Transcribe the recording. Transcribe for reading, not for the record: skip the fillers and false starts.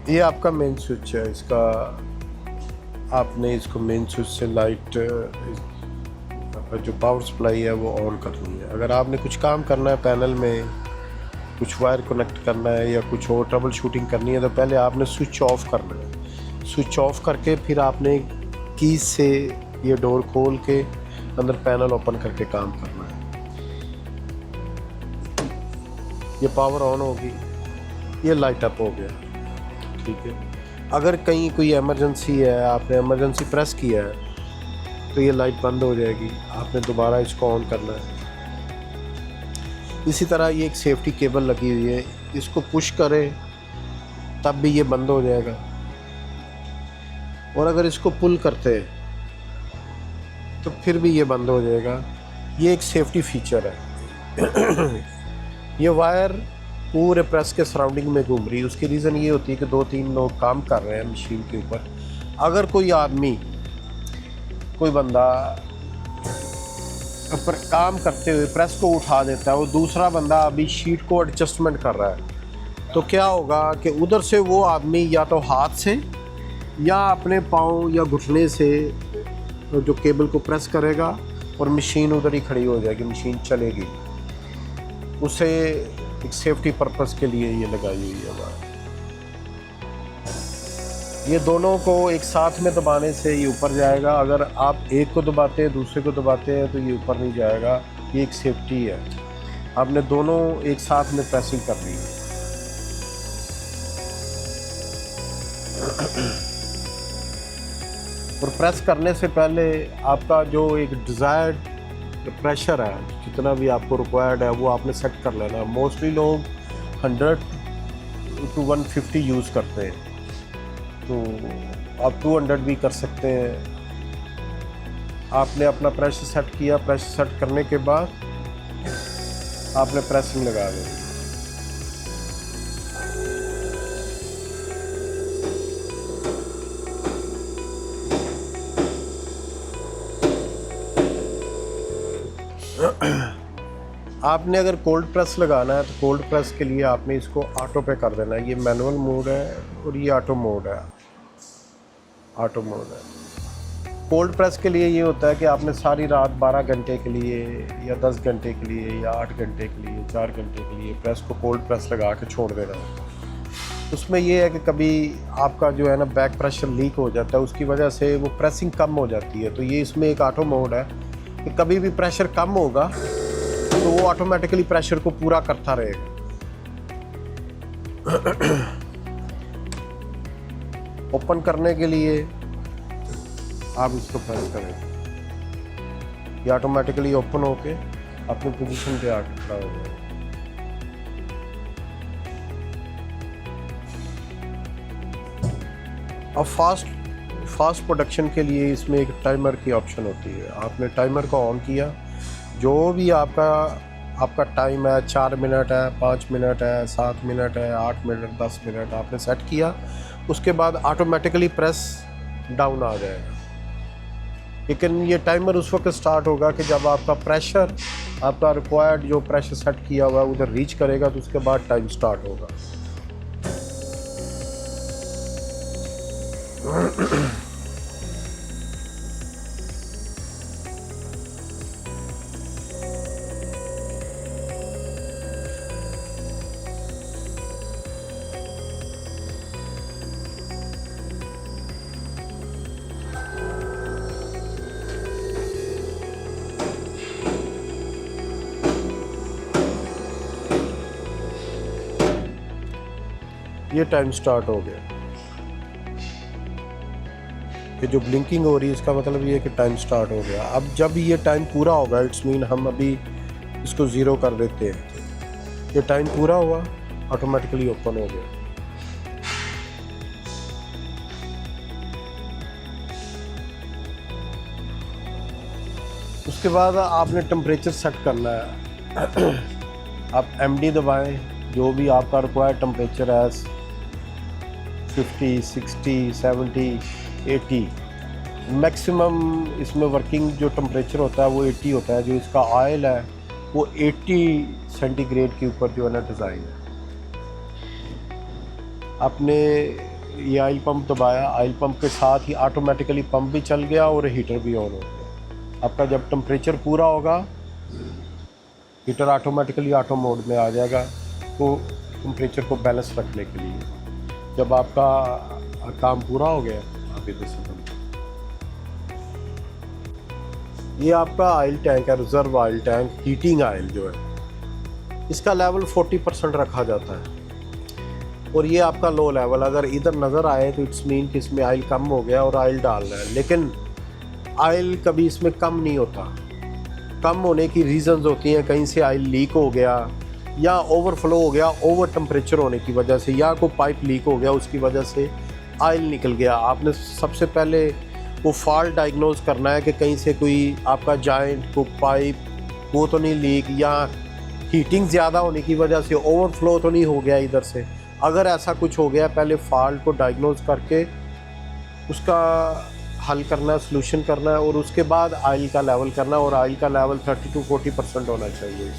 ये आपका main switch है इसका। आपने इसको मेन स्विच से लाइट जो पावर सप्लाई है वो ऑन करनी है। अगर आपने कुछ काम करना है पैनल में, कुछ वायर कनेक्ट करना है या कुछ और ट्रबल शूटिंग करनी है, तो पहले आपने स्विच ऑफ करना है। स्विच ऑफ करके फिर आपने कीज से ये डोर खोल के अंदर पैनल ओपन करके काम करना है। ये पावर ऑन होगी, ये लाइट अप हो गया, ठीक है। अगर कहीं कोई इमरजेंसी है, आपने इमरजेंसी प्रेस किया है, तो ये लाइट बंद हो जाएगी, आपने दोबारा इसको ऑन करना है। इसी तरह ये एक सेफ्टी केबल लगी हुई है, इसको पुश करें तब भी ये बंद हो जाएगा, और अगर इसको पुल करते हैं तो फिर भी ये बंद हो जाएगा। ये एक सेफ्टी फीचर है। ये वायर पूरे प्रेस के सराउंडिंग में घूम रही है। उसकी रीज़न ये होती है कि 2-3 लोग काम कर रहे हैं मशीन के ऊपर। अगर कोई आदमी, कोई बंदा पर काम करते हुए प्रेस को उठा देता है, वो दूसरा बंदा अभी शीट को एडजस्टमेंट कर रहा है, तो क्या होगा कि उधर से वो आदमी या तो हाथ से या अपने पाँव या घुटने से जो केबल को प्रेस करेगा और मशीन उधर ही खड़ी हो जाएगी, मशीन चलेगी। उसे एक सेफ्टी पर्पस के लिए ये लगाई हुई है बात। ये दोनों को एक साथ में दबाने से ये ऊपर जाएगा। अगर आप एक को दबाते हैं, दूसरे को दबाते हैं, तो ये ऊपर नहीं जाएगा। ये एक सेफ्टी है। आपने दोनों एक साथ में प्रेसिंग करनी है। और प्रेस करने से पहले आपका जो एक डिज़ायर्ड प्रेशर है, जितना भी आपको रिक्वायर्ड है, वो आपने सेट कर लेना। मोस्टली लोग 100 to 150 यूज़ करते हैं, तो आप 200 भी कर सकते हैं। आपने अपना प्रेशर सेट किया, प्रेशर सेट करने के बाद आपने प्रेसिंग लगा देनी। आपने अगर कोल्ड प्रेस लगाना है, तो कोल्ड प्रेस के लिए आपने इसको ऑटो पे कर देना है। ये मैनुअल मोड है और ये ऑटो मोड है। ऑटो मोड है। कोल्ड प्रेस के लिए ये होता है कि आपने सारी रात 12 घंटे के लिए या 10 घंटे के लिए या 8 घंटे के लिए, 4 घंटे के लिए प्रेस को कोल्ड प्रेस लगा के छोड़ देना है। उसमें ये है कि कभी आपका जो है ना बैक प्रेशर लीक हो जाता है, उसकी वजह से वो प्रेसिंग कम हो जाती है। तो ये इसमें एक ऑटो मोड है कि कभी भी प्रेशर कम होगा तो वो ऑटोमेटिकली प्रेशर को पूरा करता रहेगा। ओपन करने के लिए आप इसको प्रेस करें, ये ऑटोमेटिकली ओपन होके अपनी पोजीशन पे आके खड़ा हो जाएगा। अब फास्ट प्रोडक्शन के लिए इसमें एक टाइमर की ऑप्शन होती है। आपने टाइमर को ऑन किया, जो भी आपका टाइम है, 4 मिनट है, 5 मिनट है, 7 मिनट है, 8 मिनट, 10 मिनट आपने सेट किया, उसके बाद ऑटोमेटिकली प्रेस डाउन आ जाएगा। लेकिन ये टाइमर उस वक्त स्टार्ट होगा कि जब आपका प्रेशर, आपका रिक्वायर्ड जो प्रेशर सेट किया हुआ है उधर रीच करेगा, तो उसके बाद टाइम स्टार्ट होगा। ये टाइम स्टार्ट हो गया। ये जो ब्लिंकिंग हो रही है इसका मतलब ये है कि टाइम स्टार्ट हो गया। अब जब ये टाइम पूरा होगा, इट्स मीन हम अभी इसको ज़ीरो कर देते हैं। ये टाइम पूरा हुआ, ऑटोमेटिकली ओपन हो गया। उसके बाद आपने टेम्परेचर सेट करना है। आप MD दबाएं, जो भी आपका रिक्वायर्ड टेम्परेचर है, 50, 60, 70, 80। मैक्सिमम इसमें वर्किंग जो टेम्परेचर होता है वो 80 होता है। जो इसका ऑयल है वो 80 सेंटीग्रेड के ऊपर जो है ना डिज़ाइन है। आपने ये ऑयल पंप दबाया, ऑयल पंप के साथ ही ऑटोमेटिकली पंप भी चल गया और हीटर भी ऑन हो गया। आपका जब टेम्परेचर पूरा होगा हीटर ऑटोमेटिकली ऑटो मोड में आ जाएगा, तो टेम्परेचर को बैलेंस रखने के लिए। जब आपका काम पूरा हो गया आप इधर से बंद। ये आपका ऑयल टैंक है, reserve oil tank, heating oil जो है इसका लेवल 40% रखा जाता है और ये आपका लो लेवल। अगर इधर नज़र आए तो इट्स मीन कि इसमें ऑयल कम हो गया और ऑयल डालना है, लेकिन ऑयल कभी इसमें कम नहीं होता। कम होने की रीज़न्स होती हैं, कहीं से ऑयल लीक हो गया या ओवरफ्लो हो गया ओवर टेम्परेचर होने की वजह से, या कोई पाइप लीक हो गया उसकी वजह से ऑयल निकल गया। आपने सबसे पहले वो फॉल्ट डायग्नोज करना है कि कहीं से कोई आपका जॉइंट को पाइप वो तो नहीं लीक, या हीटिंग ज़्यादा होने की वजह से ओवरफ्लो तो नहीं हो गया इधर से। अगर ऐसा कुछ हो गया पहले फॉल्ट को डायग्नोज करके उसका हल करना है, सोल्यूशन करना है और उसके बाद ऑयल का लेवल करना है, और ऑयल का लेवल 30 to 40% होना चाहिए।